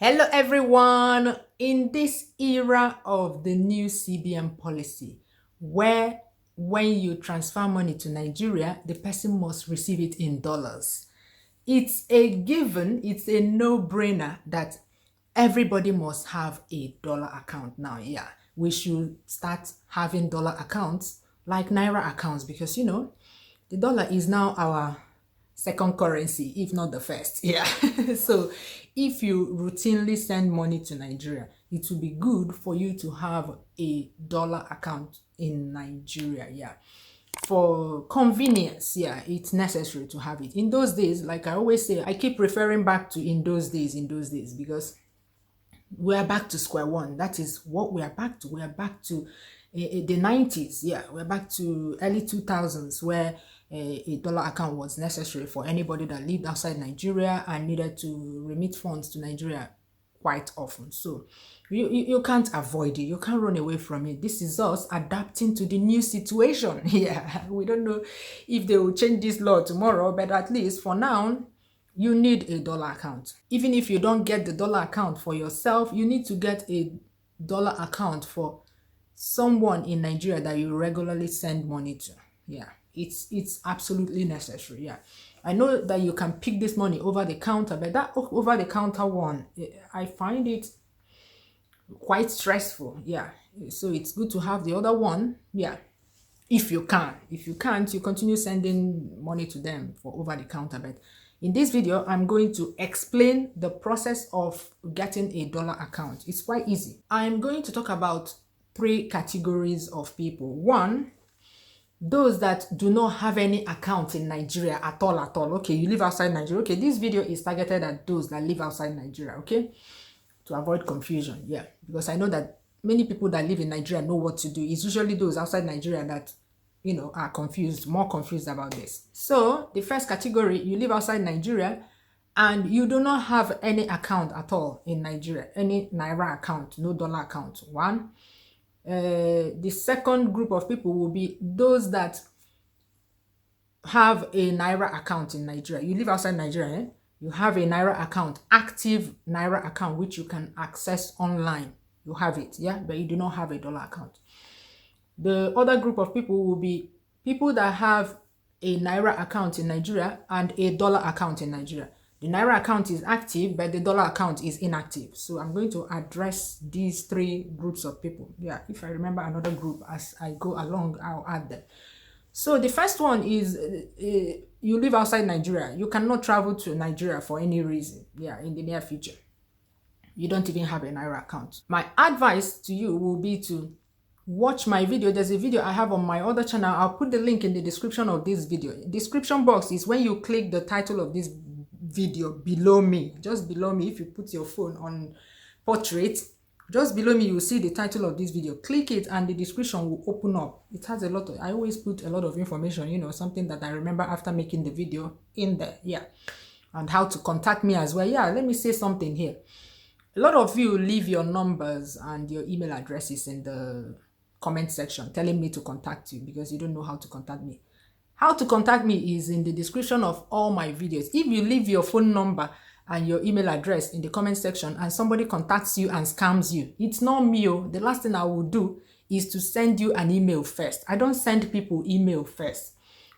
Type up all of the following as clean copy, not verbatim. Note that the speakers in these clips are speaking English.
Hello everyone. In this era of the new CBN policy, where when you transfer money to Nigeria, the person must receive it in dollars. It's a given, it's a no-brainer that everybody must have a dollar account now. Yeah, we should start having dollar accounts like naira accounts because the dollar is now our second currency, if not the first. Yeah. So if you routinely send money to Nigeria, it will be good for you to have a dollar account in Nigeria. Yeah. For convenience, yeah, it's necessary to have it. In those days, like I always say, I keep referring back to in those days, because we are back to square one. That is what we are back to. We are back to the 90s. Yeah, we're back to early 2000s where a dollar account was necessary for anybody that lived outside Nigeria and needed to remit funds to Nigeria quite often. So you can't avoid it. You can't run away from it. This is us adapting to the new situation. Yeah, we don't know if they will change this law tomorrow, but at least for now, you need a dollar account. Even if you don't get the dollar account for yourself, you need to get a dollar account for someone in Nigeria that you regularly send money to. Yeah, it's absolutely necessary. Yeah, I know that you can pick this money over the counter, but that over the counter one, I find it quite stressful. Yeah, so it's good to have the other one. Yeah, if you can. If you can't, you continue sending money to them for over the counter. But in this video, I'm going to explain the process of getting a dollar account. It's quite easy. I'm going to talk about three categories of people. One, those that do not have any account in Nigeria at all. Okay, you live outside Nigeria. Okay, this video is targeted at those that live outside Nigeria, okay? To avoid confusion, yeah. Because I know that many people that live in Nigeria know what to do. It's usually those outside Nigeria that are confused, more confused about this. So the first category, you live outside Nigeria and you do not have any account at all in Nigeria, any naira account, no dollar account. One. The second group of people will be those that have a naira account in Nigeria. You live outside Nigeria, eh? You have a naira account, active naira account, which you can access online. You have it, yeah, but you do not have a dollar account. The other group of people will be people that have a naira account in Nigeria and a dollar account in Nigeria. The naira account is active, but the dollar account is inactive. So I'm going to address these three groups of people. Yeah, if I remember another group as I go along, I'll add them. So the first one is you live outside Nigeria. You cannot travel to Nigeria for any reason. Yeah, in the near future. You don't even have a naira account. My advice to you will be to watch my video. There's a video I have on my other channel. I'll put the link in the description of this video. Description box is when you click the title of this video below me, just below me. If you put your phone on portrait, just below me, you will see the title of this video. Click it and the description will open up. It has a lot of, I always put a lot of information, something that I remember after making the video in there. Yeah. And how to contact me as well. Yeah, let me say something here. A lot of you leave your numbers and your email addresses in the comment section telling me to contact you because you don't know how to contact me. How to contact me is in the description of all my videos. If you leave your phone number and your email address in the comment section and somebody contacts you and scams you, it's not me. The last thing I will do is to send you an email first. I don't send people email first.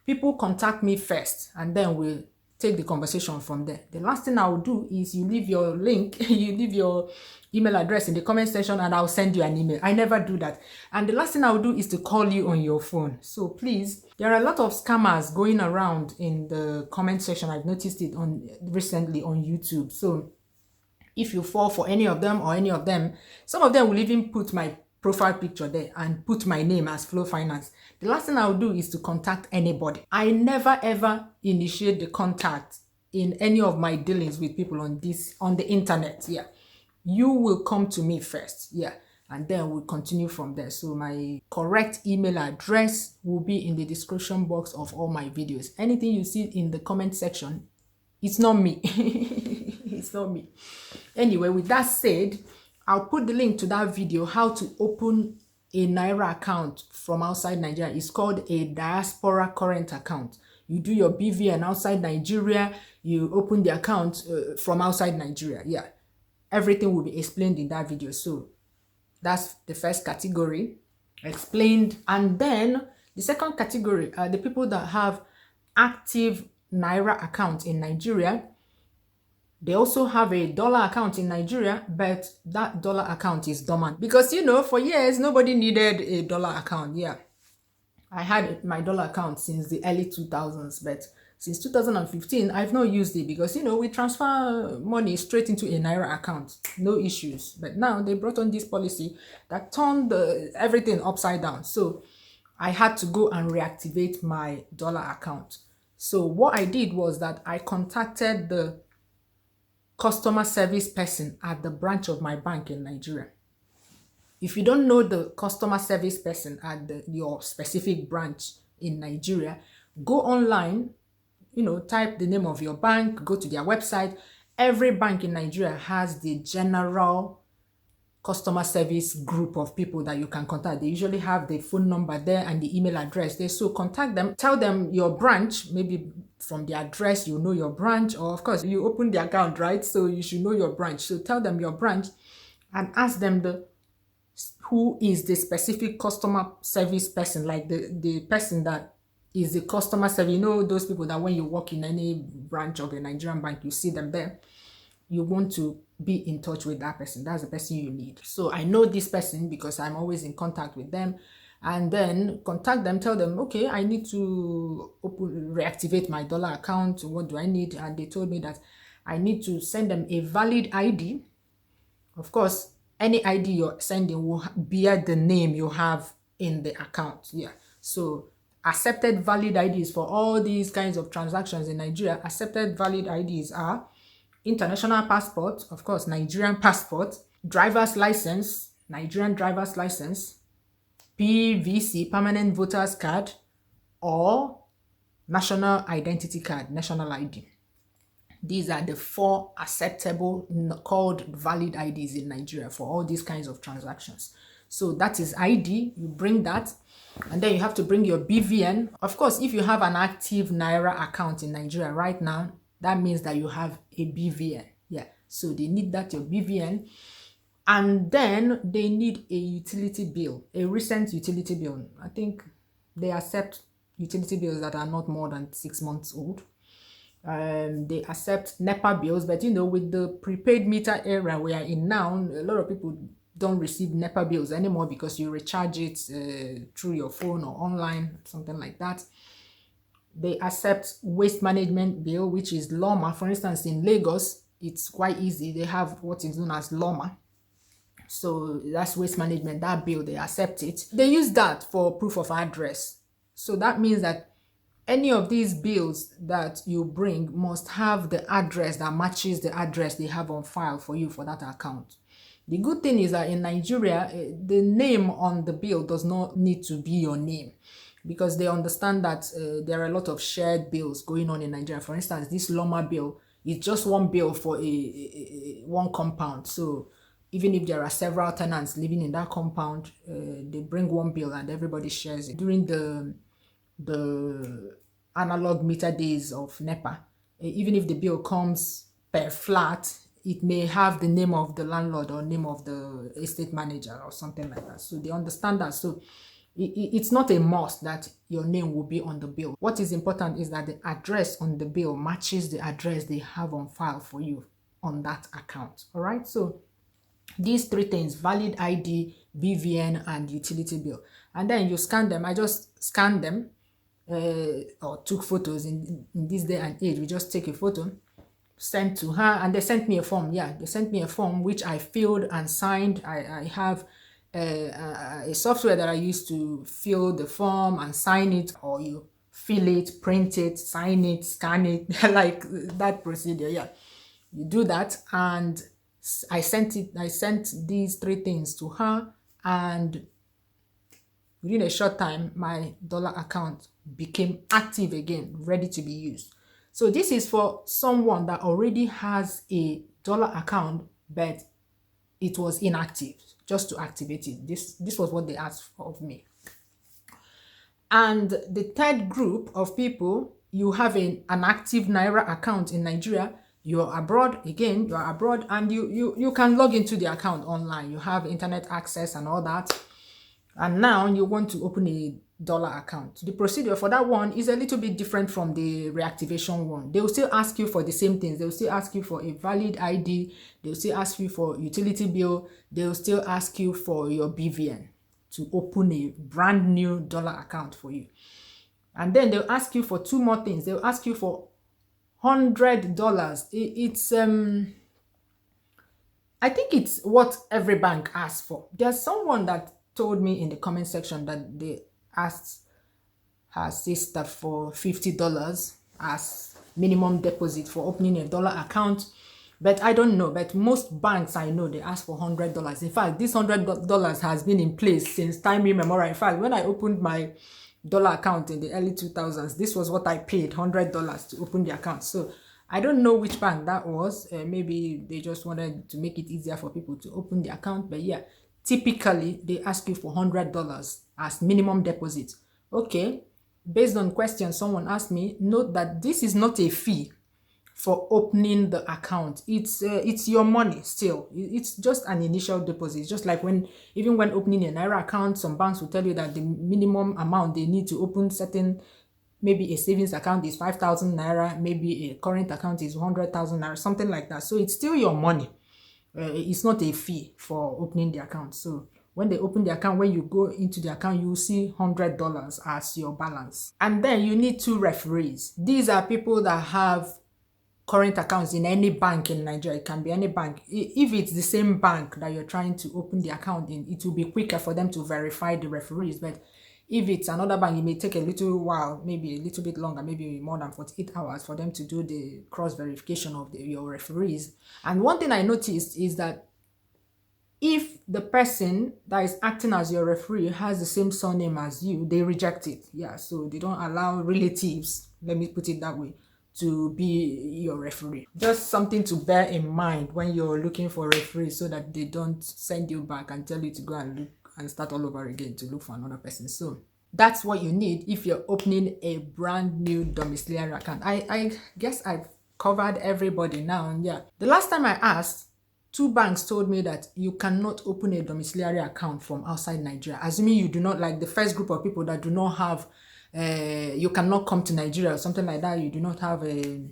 People contact me first and then we'll take the conversation from there. The last thing I will do is you leave your link, you leave your email address in the comment section and I'll send you an email. I never do that. And the last thing I'll do is to call you on your phone. So please, there are a lot of scammers going around in the comment section. I've noticed it recently on YouTube. So if you fall for any of them or any of them, some of them will even put my profile picture there and put my name as Flow Finance. The last thing I'll do is to contact anybody. I never ever initiate the contact in any of my dealings with people on the internet. Yeah, you will come to me first. Yeah, and then we'll continue from there. So my correct email address will be in the description box of all my videos. Anything you see in the comment section, it's not me. It's not me. Anyway, with that said, I'll put the link to that video, how to open a naira account from outside Nigeria. It's called a diaspora current account. You do your BVN outside Nigeria, you open the account from outside Nigeria. Yeah. everything will be explained in that video. So that's the first category explained. And then the second category are the people that have active naira account in Nigeria. They also have a dollar account in Nigeria, but that dollar account is dormant because, you know, for years nobody needed a dollar account. Yeah, I had my dollar account since the early 2000s, but since 2015 I've not used it because, you know, we transfer money straight into a naira account, no issues. But now they brought on this policy that turned everything upside down, so I had to go and reactivate my dollar account. So what I did was that I contacted the customer service person at the branch of my bank in Nigeria. If you don't know the customer service person at your specific branch in Nigeria, go online, you know, type the name of your bank, go to their website. Every bank in Nigeria has the general customer service group of people that you can contact. They usually have the phone number there and the email address there. So contact them, tell them your branch, maybe from the address, you know your branch, or of course you open the account, right? So you should know your branch. So tell them your branch and ask them who is the specific customer service person, like the person that is the customer service. You know, those people that when you walk in any branch of a Nigerian bank, you see them there. You want to be in touch with that person. That's the person you need. So I know this person because I'm always in contact with them. And then contact them, tell them, okay, I need to reactivate my dollar account. What do I need? And they told me that I need to send them a valid ID. Of course, any ID you're sending will bear the name you have in the account. Yeah. So accepted valid IDs for all these kinds of transactions in Nigeria. Accepted valid IDs are international passport, of course, Nigerian passport, driver's license, Nigerian driver's license, PVC, permanent voters card, or national identity card, national ID. These are the 4 acceptable called valid IDs in Nigeria for all these kinds of transactions. So that is ID, you bring that, and then you have to bring your BVN. Of course, if you have an active naira account in Nigeria right now, that means that you have a BVN. Yeah, so they need that, your BVN. And then they need a utility bill, a recent utility bill. I think they accept utility bills that are not more than 6 months old. They accept NEPA bills, but you know, with the prepaid meter era we are in now, a lot of people don't receive NEPA bills anymore because you recharge it through your phone or online, something like that. They accept waste management bill, which is LOMA. For instance, in Lagos, it's quite easy. They have what is known as LOMA. So that's waste management, that bill, they accept it. They use that for proof of address. So that means that any of these bills that you bring must have the address that matches the address they have on file for you for that account. The good thing is that in Nigeria, the name on the bill does not need to be your name, because they understand that there are a lot of shared bills going on in Nigeria. For instance, this Loma bill is just one bill for one compound. So even if there are several tenants living in that compound, they bring one bill and everybody shares it. During the analog meter days of NEPA, even if the bill comes per flat, it may have the name of the landlord or name of the estate manager or something like that. So they understand that. So it's not a must that your name will be on the bill. What is important is that the address on the bill matches the address they have on file for you on that account. All right. So these 3 things: valid ID, BVN, and utility bill. And then you scan them. I just scanned them or took photos. In this day and age, we just take a photo, sent to her, and they sent me a form. Yeah, they sent me a form which I filled and signed. I have a software that I use to fill the form and sign it, or you fill it, print it, sign it, scan it, like that procedure. Yeah, you do that, and I sent these 3 things to her, and within a short time my dollar account became active again, ready to be used. So this is for someone that already has a dollar account, but it was inactive. Just to activate it, this was what they asked of me. And the third group of people, you have an active naira account in Nigeria, You're abroad, again, you're abroad, and you can log into the account online. You have internet access and all that. And now you want to open a dollar account. The procedure for that one is a little bit different from the reactivation one. They will still ask you for the same things. They will still ask you for a valid ID. They will still ask you for utility bill. They will still ask you for your BVN to open a brand new dollar account for you. And then they'll ask you for two more things. They'll ask you for $100. It's I think it's what every bank asks for. There's someone that told me in the comment section that they asked her sister for $50 as minimum deposit for opening a dollar account. But I don't know. But most banks I know, they ask for $100. In fact, this $100 has been in place since time immemorial. In fact, when I opened my dollar account in the early 2000s, this was what I paid, $100 to open the account. So I don't know which bank that was. Maybe they just wanted to make it easier for people to open the account. But yeah, typically they ask you for $100 as minimum deposit. Okay, based on questions someone asked me, note that this is not a fee for opening the account. It's your money still. It's just an initial deposit. It's just like even when opening a naira account, some banks will tell you that the minimum amount they need to open certain, maybe a savings account is 5,000 naira, maybe a current account is 100,000 naira, something like that. So it's still your money. It's not a fee for opening the account. So when they open the account, when you go into the account, you will see $100 as your balance. And then you need 2 referees. These are people that have current accounts in any bank in Nigeria. It can be any bank. If it's the same bank that you're trying to open the account in, it will be quicker for them to verify the referees. But if it's another bank, it may take a little while, maybe a little bit longer, maybe more than 48 hours for them to do the cross verification of your referees. And one thing I noticed is that if the person that is acting as your referee has the same surname as you, they reject it. Yeah, so they don't allow relatives, let me put it that way, to be your referee. Just something to bear in mind when you're looking for referees, so that they don't send you back and tell you to go and look and start all over again to look for another person. So that's what you need if you're opening a brand new domiciliary account. I guess I've covered everybody now. Yeah, the last time I asked, 2 banks told me that you cannot open a domiciliary account from outside Nigeria, assuming you do not, like the first group of people that do not have you cannot come to Nigeria or something like that, you do not have a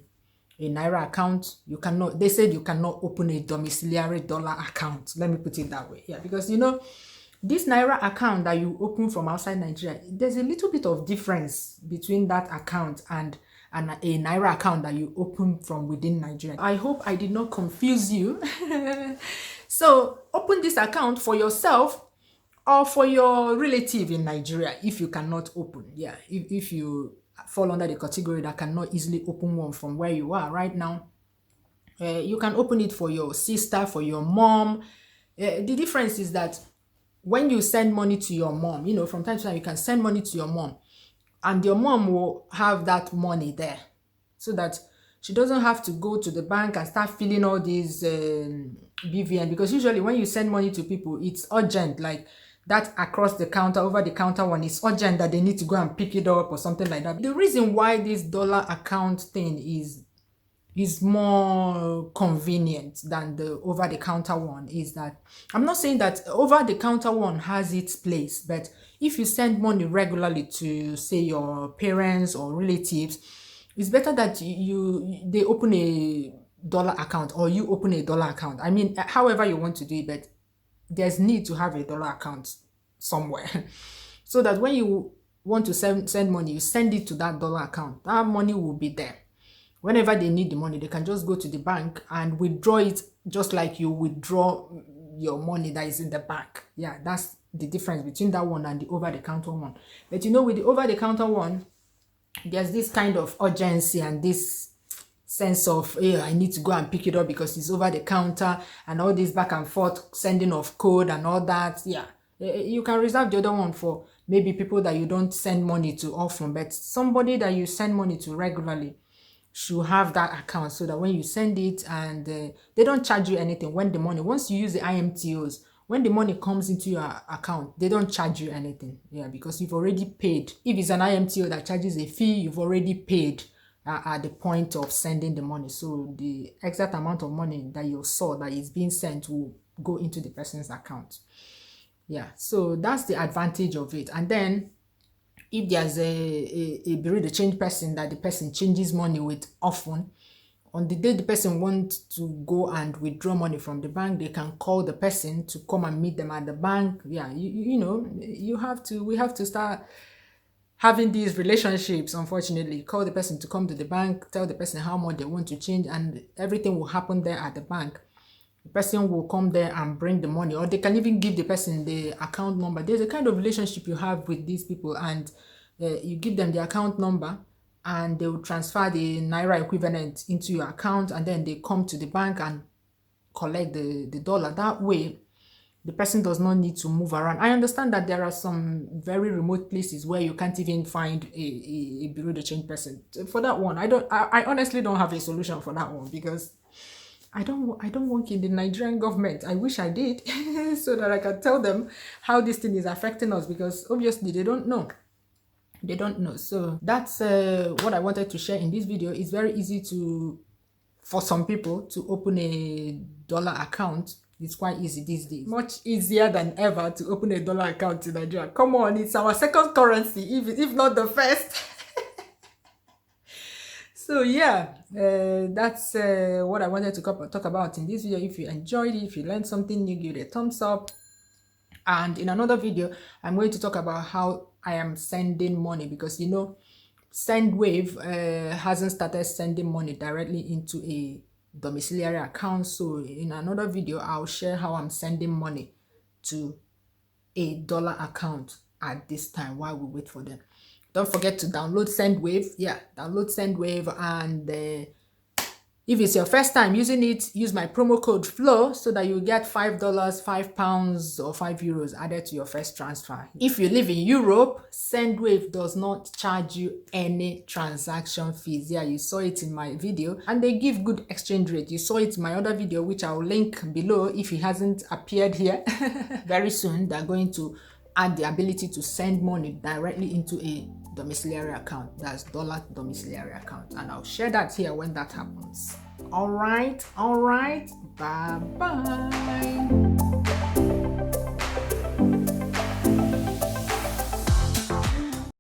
naira account, you cannot, they said you cannot open a domiciliary dollar account. Let me put it that way. Yeah, because this naira account that you open from outside Nigeria, there's a little bit of difference between that account and a naira account that you open from within Nigeria. I hope I did not confuse you. So open this account for yourself or for your relative in Nigeria if you cannot open. Yeah, if you fall under the category that cannot easily open one from where you are right now, you can open it for your sister, for your mom. The difference is that when you send money to your mom, from time to time you can send money to your mom, and your mom will have that money there, so that she doesn't have to go to the bank and start filling all these BVN, because usually when you send money to people, it's urgent, like that across the counter, over the counter one is urgent, that they need to go and pick it up or something like that. The reason why this dollar account thing is more convenient than the over-the-counter one is that, I'm not saying that over-the-counter one has its place, but if you send money regularly to, say, your parents or relatives, it's better that they open a dollar account, or you open a dollar account. I mean, however you want to do it, but there's need to have a dollar account somewhere so that when you want to send money, you send it to that dollar account. That money will be there. Whenever they need the money, they can just go to the bank and withdraw it, just like you withdraw your money that is in the bank. Yeah, that's the difference between that one and the over-the-counter one. But with the over-the-counter one, there's this kind of urgency and this sense of, hey, I need to go and pick it up because it's over the counter, and all this back and forth sending of code and all that. Yeah, you can reserve the other one for maybe people that you don't send money to often, but somebody that you send money to regularly should have that account, so that when you send it, and they don't charge you anything when the money, once you use the IMTOs, when the money comes into your account, they don't charge you anything. Yeah, because you've already paid. If it's an IMTO that charges a fee, you've already paid at the point of sending the money. So the exact amount of money that you saw that is being sent will go into the person's account. Yeah, so that's the advantage of it. And then if there's a bureau de change person that the person changes money with often, on the day the person wants to go and withdraw money from the bank, they can call the person to come and meet them at the bank. Yeah, you know, we have to start having these relationships. Unfortunately, call the person to come to the bank, tell the person how much they want to change, and everything will happen there at the bank. The person will come there and bring the money, or they can even give the person the account number. There's a kind of relationship you have with these people, and you give them the account number and they will transfer the naira equivalent into your account, and then they come to the bank and collect the dollar. That way the person does not need to move around. I understand that there are some very remote places where you can't even find a bureau de change person. For that one, I honestly don't have a solution for that one, because I don't work in the Nigerian government. I wish I did so that I can tell them how this thing is affecting us, because obviously they don't know. They don't know. So that's what I wanted to share in this video. It's very easy for some people to open a dollar account. It's quite easy these days. Much easier than ever to open a dollar account in Nigeria. Come on, it's our second currency, if not the first. So yeah, that's what I wanted to talk about in this video. If you enjoyed it, if you learned something new, give it a thumbs up. And in another video, I'm going to talk about how I am sending money, because you know, SendWave hasn't started sending money directly into a domiciliary account. So in another video, I'll share how I'm sending money to a dollar account at this time while we wait for them. Don't forget to download SendWave. Yeah, download SendWave, and if it's your first time using it, use my promo code FLOW so that you get $5, £5 or €5 added to your first transfer. If you live in Europe, SendWave does not charge you any transaction fees. Yeah, you saw it in my video, and they give good exchange rate. You saw it in my other video, which I'll link below if it hasn't appeared here. Very soon, they're going to add the ability to send money directly into a domiciliary account. That's dollar domiciliary account, and I'll share that here when that happens. All right, bye bye.